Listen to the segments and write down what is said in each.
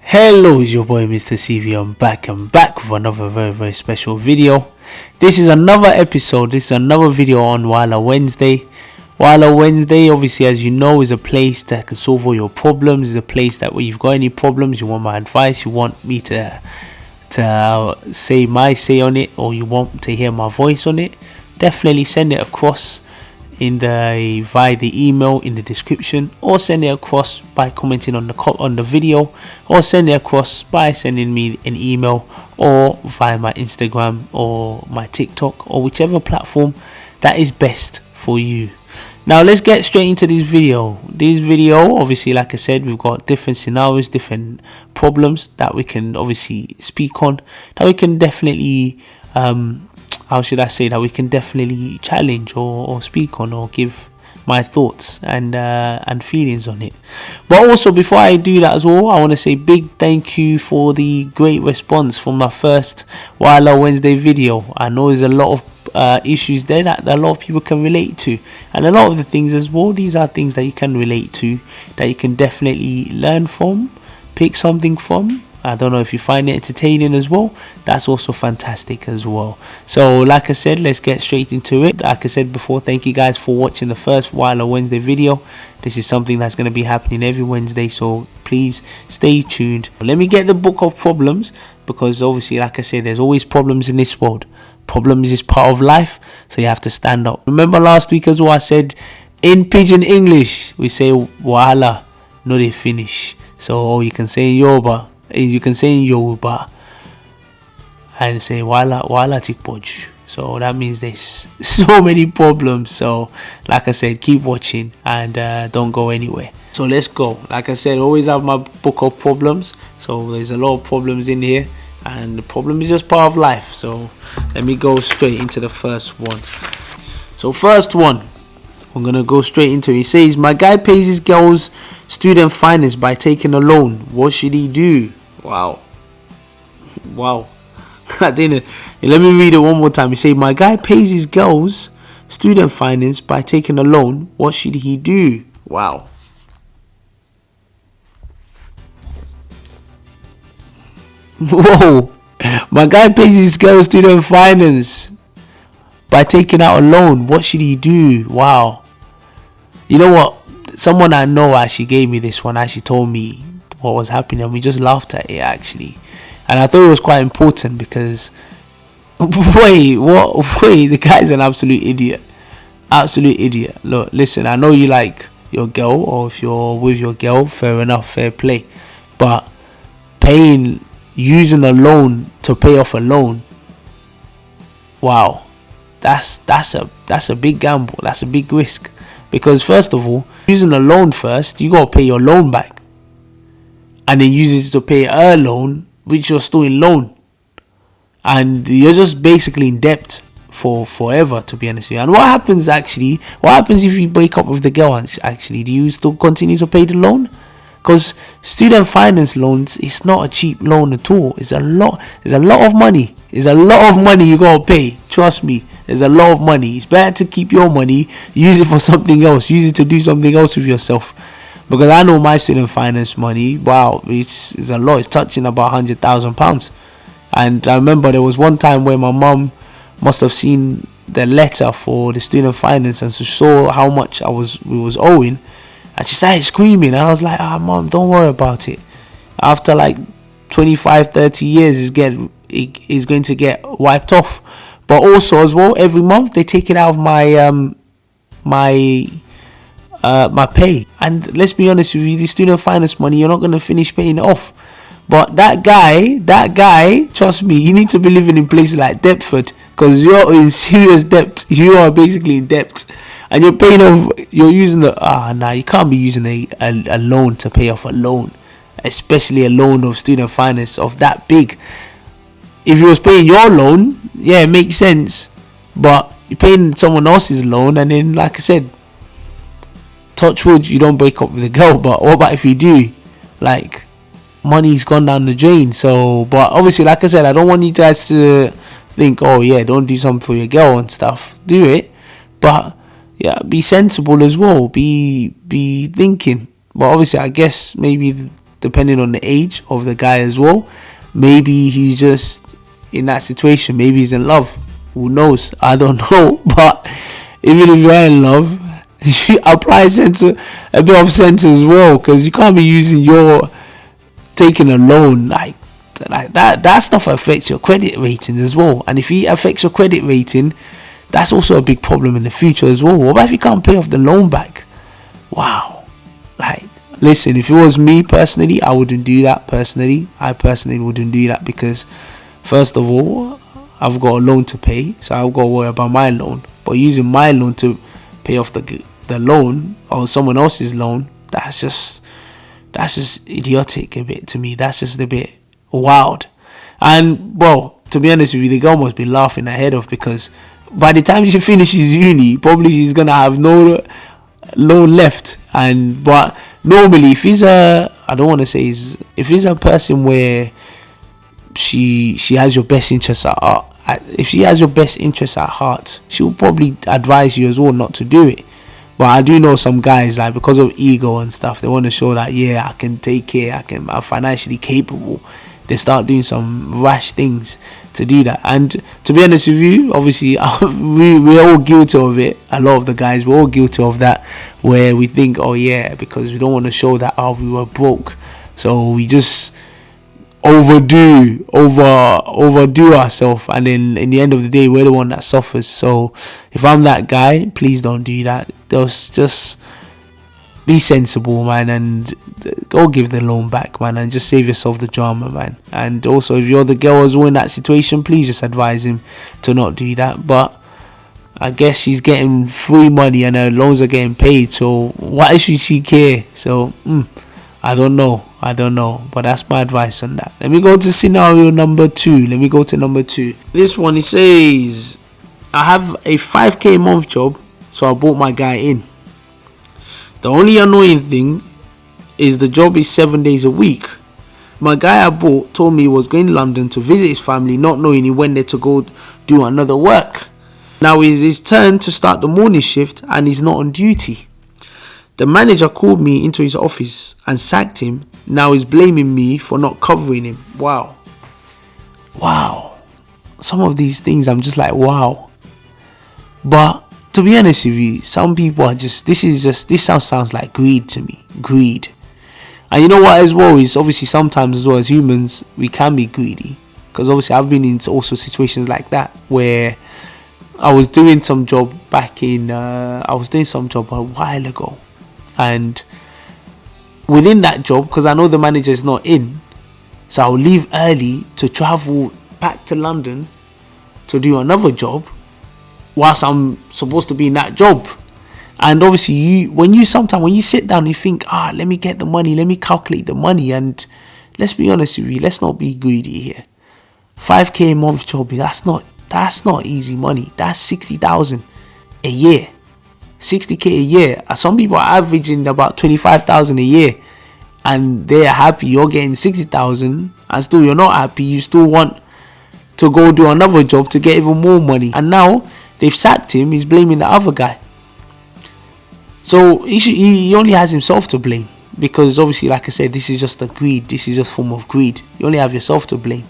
Hello, it's your boy MrCV. I'm back with another very special video. This is another episode. This is another video on Wahala Wednesday. Wahala Wednesday, obviously, as you know, is a place that can solve all your problems. It's a place that where you've got any problems, you want my advice, you want me to say my say on it, or you want to hear my voice on it, definitely send it across via the email in the description, or send it across by commenting on the video, or send it across by sending me an email, or via my Instagram or my TikTok, or whichever platform that is best for you. Now let's get straight into this video. Obviously, like I said, we've got different scenarios, different problems that we can obviously speak on, that we can definitely that we can definitely challenge or speak on, or give my thoughts and feelings on it. But also, before I do that as well, I want to say big thank you for the great response from my first Wahala Wednesday video. I know there's a lot of issues there that a lot of people can relate to, and a lot of the things as well, these are things that you can relate to, that you can definitely learn from, pick something from. I don't know if you find it entertaining as well, that's also fantastic as well. So like I said, let's get straight into it. Like I said before, thank you guys for watching the first Wahala Wednesday video. This is something that's going to be happening every Wednesday, so please stay tuned. Let me get the book of problems, because obviously, like I said, there's always problems in this world. Problems is part of life, so you have to stand up. Remember last week as well, I said in Pidgin English we say wahala no dey finish. So you can say in Yoruba, and say wahala tik poju. So that means there's so many problems. So like I said, keep watching and don't go anywhere. So let's go. Like I said, always have my book of problems. So there's a lot of problems in here, and the problem is just part of life. So let me go straight into the first one. So first one, I'm gonna go straight into it. He says, my guy pays his girl's student finance by taking a loan. What should he do? Wow. I didn't. Let me read it one more time. He said, my guy pays his girl's student finance by taking a loan. What should he do? Wow. Whoa. My guy pays his girl's student finance by taking out a loan. What should he do? Wow. You know what? Someone I know actually gave me this one, actually told me what was happening, and we just laughed at it actually. And I thought it was quite important, because wait, the guy's an absolute idiot. Look, listen, I know you like your girl, or if you're with your girl, fair enough, fair play. But using a loan to pay off a loan, wow, that's a big gamble. That's a big risk, because first of all, using a loan first, you gotta pay your loan back, and then use it to pay a loan which you're still in loan, and you're just basically in debt for forever, to be honest with you. And what happens if you break up with the girl? Actually, do you still continue to pay the loan? Because student finance loans, it's not a cheap loan at all. It's a lot of money. It's a lot of money you gotta pay. Trust me, there's a lot of money. It's better to keep your money, use it for something else, use it to do something else with yourself. Because I know my student finance money, wow, it's a lot. It's touching about £100,000. And I remember there was one time where my mum must have seen the letter for the student finance, and she saw how much we was owing, and she started screaming. And I was like, mom, don't worry about it. After like 25-30 years, it's going to get wiped off. But also as well, every month they take it out of my pay. And let's be honest with you, the student finance money, you're not going to finish paying it off. But that guy, trust me, you need to be living in places like Deptford, because you're in serious debt. You are basically in debt, and you're paying off. You're using you can't be using a loan to pay off a loan, especially a loan of student finance of that big. If you was paying your loan, yeah, it makes sense. But you're paying someone else's loan, and then, like I said, touch wood, you don't break up with a girl. But what about if you do? Like, money's gone down the drain. So, but obviously, like I said, I don't want you guys to think, oh yeah, don't do something for your girl and stuff. Do it, but yeah, be sensible as well. Be thinking. But obviously, I guess maybe depending on the age of the guy as well. Maybe he's just in that situation. Maybe he's in love. Who knows? I don't know. But even if you are in love, you apply a bit of sense as well, because you can't be using your taking a loan like that stuff affects your credit rating as well. And if it affects your credit rating, that's also a big problem in the future as well. What about if you can't pay off the loan back? Wow. Like, listen, if it was me personally, I wouldn't do that. I personally wouldn't do that, because first of all, I've got a loan to pay, so I've got to worry about my loan. But using my loan to pay off the loan or someone else's loan, that's just idiotic a bit to me. That's just a bit wild. And well, to be honest with you, the girl must be laughing her head off, because by the time she finishes uni, probably she's gonna have no loan left. But normally, if it's a person where she has your best interests at heart, if she has your best interests at heart, she'll probably advise you as well not to do it. But I do know some guys, like, because of ego and stuff, they want to show that, yeah, I can take care, I'm financially capable. They start doing some rash things to do that. And to be honest with you, obviously, we're all guilty of it. A lot of the guys, we're all guilty of that, where we think, oh yeah, because we don't want to show that, oh, we were broke, so we just overdo ourselves, and then in the end of the day, we're the one that suffers. So if I'm that guy, please don't do that. Just be sensible, man, and go give the loan back, man, and just save yourself the drama, man. And also, if you're the girl as well in that situation, please just advise him to not do that. But I guess she's getting free money and her loans are getting paid, so why should she care? So I don't know, but that's my advice on that. Let me go to scenario number 2. This one, it says, I have a 5k a month job, so I brought my guy in. The only annoying thing is the job is 7 days a week. My guy I brought told me he was going to London to visit his family, not knowing he went there to go do another work. Now it's his turn to start the morning shift and he's not on duty. The manager called me into his office and sacked him. Now he's blaming me for not covering him. Wow. Some of these things I'm just like, wow. But to be honest with you, some people are this sounds like greed to me. Greed. And you know what as well is, obviously sometimes as well as humans, we can be greedy. Because obviously I've been in also situations like that, where I was doing some job a while ago. And within that job, because I know the manager is not in, so I'll leave early to travel back to London to do another job whilst I'm supposed to be in that job. And obviously when you sit down, you think, let me get the money, let me calculate the money. And let's be honest with you, let's not be greedy here. 5k a month job, that's not easy money. That's 60,000 a year. 60k a year. Some people are averaging about 25,000 a year, and they're happy. You're getting 60,000 and still you're not happy. You still want to go do another job to get even more money. And now they've sacked him. He's blaming the other guy. So he only has himself to blame, because obviously, like I said, this is just a greed. This is just a form of greed. You only have yourself to blame,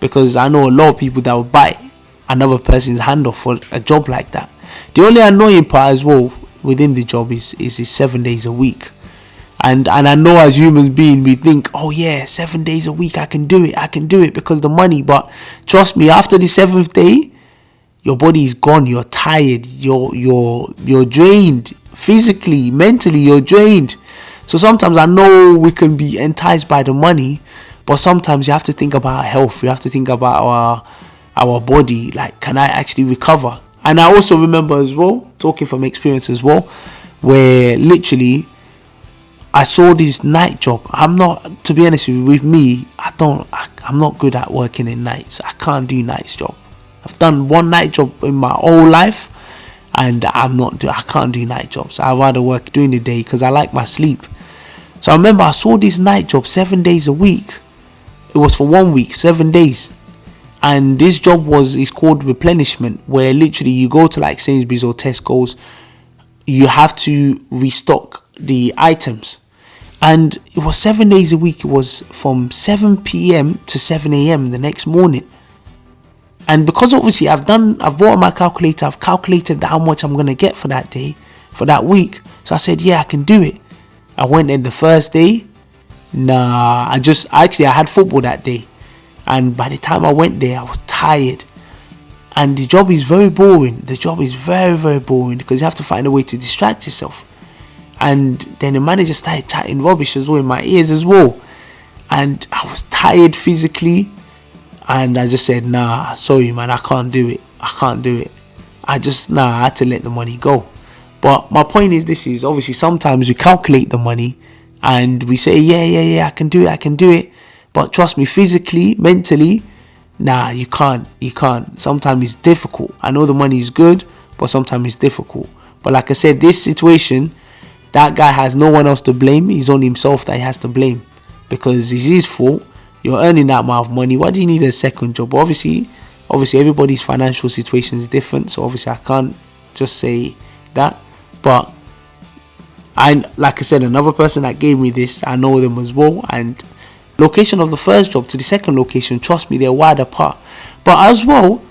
because I know a lot of people that will bite another person's hand off for a job like that. The only annoying part as well within the job is it's 7 days a week. And I know as humans being, we think, oh yeah, 7 days a week, I can do it because the money. But trust me, after the 7th day, your body is gone. You're tired. You're drained. Physically, mentally, you're drained. So sometimes I know we can be enticed by the money, but sometimes you have to think about our health. You have to think about our body. Like, can I actually recover? And I also remember as well, talking from experience as well, where literally I saw this night job. To be honest with me, I'm not good at working in nights. I can't do nights job. I've done one night job in my whole life, and I can't do night jobs. I'd rather work during the day because I like my sleep. So I remember I saw this night job 7 days a week. It was for 1 week, 7 days. And this job is called replenishment, where literally you go to like Sainsbury's or Tesco's, you have to restock the items. And it was 7 days a week. It was from 7 p.m. to 7 a.m. the next morning. And because obviously I've bought my calculator, I've calculated how much I'm going to get for that day, for that week. So I said, yeah, I can do it. I went in the first day. I had football that day. And by the time I went there, I was tired. And the job is very boring. The job is very, very boring because you have to find a way to distract yourself. And then the manager started chatting rubbish as well in my ears as well. And I was tired physically. And I just said, nah, sorry, man, I can't do it. I had to let the money go. But my point is, this is obviously sometimes we calculate the money and we say, yeah, I can do it. But trust me, physically, mentally, nah, you can't. Sometimes it's difficult. I know the money is good, but sometimes it's difficult. But like I said, this situation, that guy has no one else to blame. He's only himself that he has to blame because it's his fault. You're earning that amount of money. Why do you need a second job? Obviously, everybody's financial situation is different. So obviously, I can't just say that. But like I said, another person that gave me this, I know them as well. And location of the first job to the second location, trust me, they're wide apart. But as well,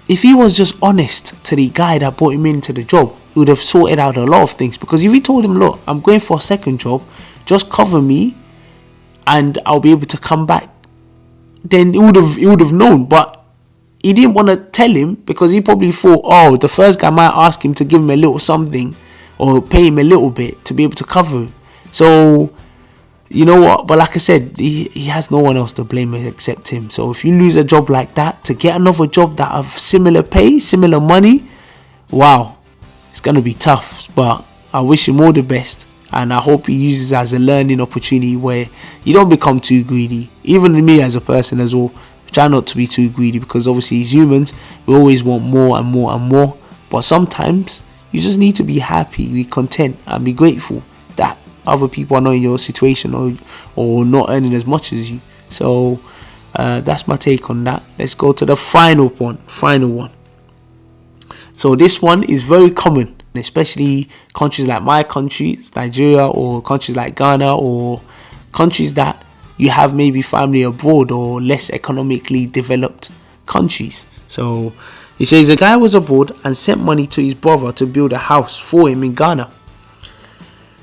if he was just honest to the guy that brought him into the job, he would have sorted out a lot of things. Because if he told him, look, I'm going for a second job, just cover me and I'll be able to come back, then he would have known. But he didn't want to tell him because he probably thought, the first guy might ask him to give him a little something or pay him a little bit to be able to cover him. So, you know what? But like I said, he has no one else to blame except him. So if you lose a job like that, to get another job that of similar pay, similar money, wow, it's going to be tough. But I wish him all the best. And I hope he uses it as a learning opportunity where you don't become too greedy. Even me as a person as well, try not to be too greedy because obviously as humans, we always want more and more and more. But sometimes you just need to be happy, be content and be grateful that other people are not in your situation or not earning as much as you. So that's my take on that. Let's go to the final one. So this one is very common, especially countries like my country, Nigeria, or countries like Ghana, or countries that you have maybe family abroad or less economically developed countries. So he says a guy was abroad and sent money to his brother to build a house for him in Ghana.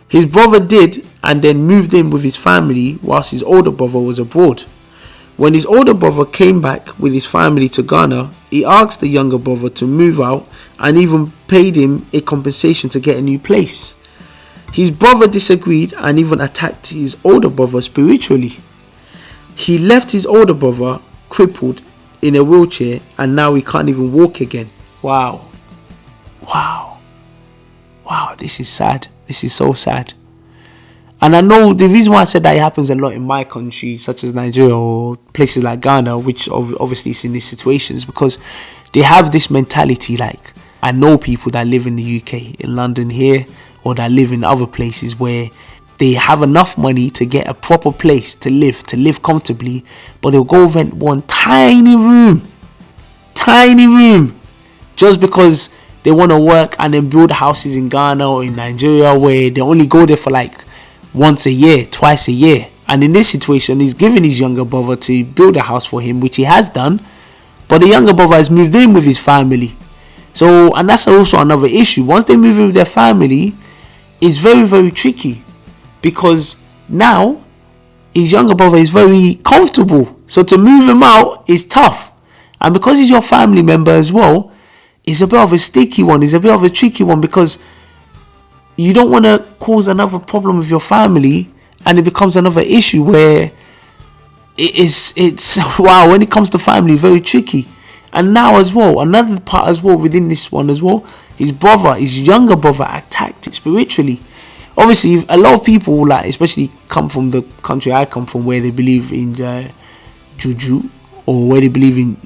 His brother did and then moved in with his family whilst his older brother was abroad. When his older brother came back with his family to Ghana, he asked the younger brother to move out and even paid him a compensation to get a new place. His brother disagreed and even attacked his older brother spiritually. He left his older brother crippled in a wheelchair and now he can't even walk again. Wow, this is sad. This is so sad. And I know the reason why I said that it happens a lot in my country, such as Nigeria or places like Ghana, which obviously is in these situations, because they have this mentality. Like, I know people that live in the UK, in London here, or that live in other places where they have enough money to get a proper place to live comfortably, but they'll go rent one tiny room, just because they want to work and then build houses in Ghana or in Nigeria where they only go there for like once a year, twice a year. And in this situation, he's given his younger brother to build a house for him, which he has done, but the younger brother has moved in with his family. So, and that's also another issue. Once they move in with their family, it's very, very tricky because now his younger brother is very comfortable. So to move him out is tough. And because he's your family member as well, it's a bit of a sticky one. It's a bit of a tricky one because you don't want to cause another problem with your family and it becomes another issue where it's wow, when it comes to family, very tricky. And now as well, another part as well within this one as well, his younger brother attacked it spiritually. Obviously, a lot of people, like especially come from the country I come from, where they believe in juju, or where they believe in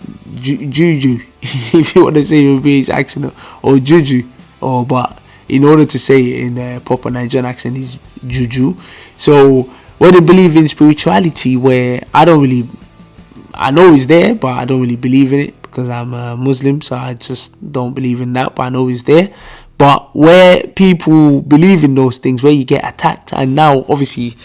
juju, if you want to say it with British accent, or juju, but in order to say it in a proper Nigerian accent is juju. So where they believe in spirituality, where I know it's there, but I don't really believe in it because I'm a Muslim, so I just don't believe in that, but I know it's there. But where people believe in those things, where you get attacked, and now obviously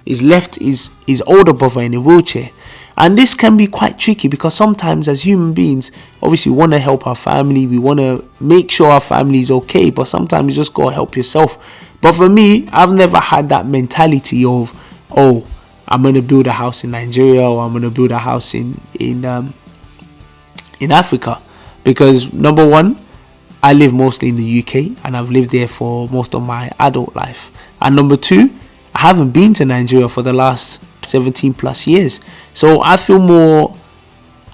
is left his older brother in a wheelchair. And this can be quite tricky, because sometimes as human beings, obviously we want to help our family, we want to make sure our family is okay, but sometimes you just got to help yourself. But for me, I've never had that mentality of, oh, I'm going to build a house in Nigeria, or I'm going to build a house in Africa. Because number one, I live mostly in the UK, and I've lived there for most of my adult life. And number two, I haven't been to Nigeria for the last 17 plus years. So I feel more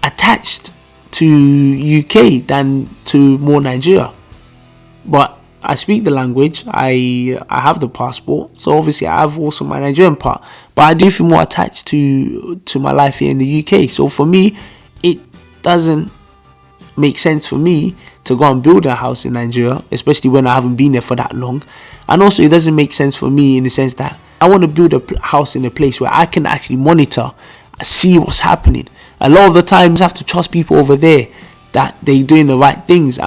attached to UK than to more Nigeria. But I speak the language, I have the passport, so obviously I have also my Nigerian part. But I do feel more attached to my life here in the UK. So for me, it doesn't make sense for me to go and build a house in Nigeria, especially when I haven't been there for that long. And also it doesn't make sense for me in the sense that I want to build a house in a place where I can actually monitor, see what's happening. A lot of the times I have to trust people over there that they're doing the right things.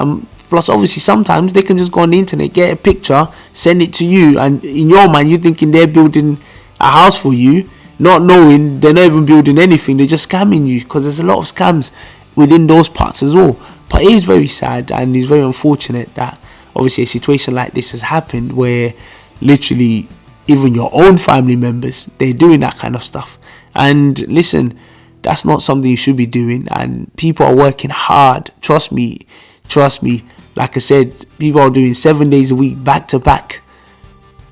Plus obviously sometimes they can just go on the internet, get a picture, send it to you, and in your mind you're thinking they're building a house for you, not knowing they're not even building anything, they're just scamming you, because there's a lot of scams within those parts as well. But it is very sad, and it's very unfortunate that obviously a situation like this has happened, where literally even your own family members, they're doing that kind of stuff. And listen, that's not something you should be doing, and people are working hard. Trust me, like I said, people are doing 7 days a week back to back.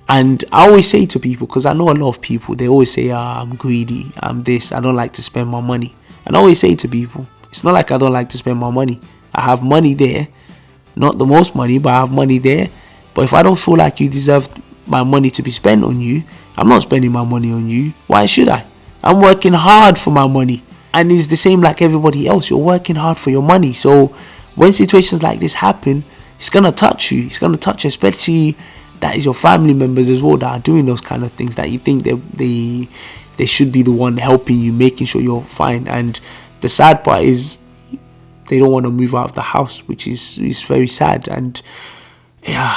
And I always say to people, because I know a lot of people, they always say, I'm greedy, I'm this, I don't like to spend my money. And I always say to people, it's not like I don't like to spend my money. I have money there, not the most money, but I have money there. But if I don't feel like you deserve my money to be spent on you, I'm not spending my money on you. Why should I? I'm working hard for my money, and it's the same like everybody else. You're working hard for your money. So when situations like this happen, it's gonna touch you. It's gonna touch you, especially that is your family members as well that are doing those kind of things, that you think they should be the one helping you, making sure you're fine. And the sad part is they don't want to move out of the house, which is very sad. And yeah,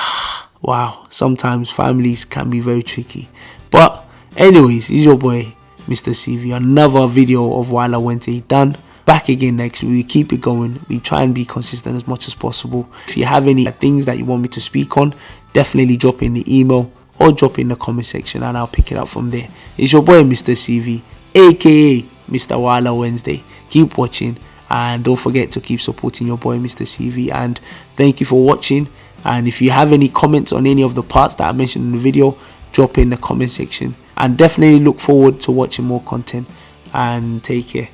wow, sometimes families can be very tricky. But anyways, it's your boy MrCV, another video of Wahala Wednesday done. Back again next week. We keep it going, we try and be consistent as much as possible. If you have any things that you want me to speak on, definitely drop in the email or drop in the comment section, and I'll pick it up from there. It's your boy MrCV, aka Mr. Wahala Wednesday. Keep watching, and don't forget to keep supporting your boy MrCV. And thank you for watching. And if you have any comments on any of the parts that I mentioned in the video, drop in the comment section. And definitely look forward to watching more content, and take care.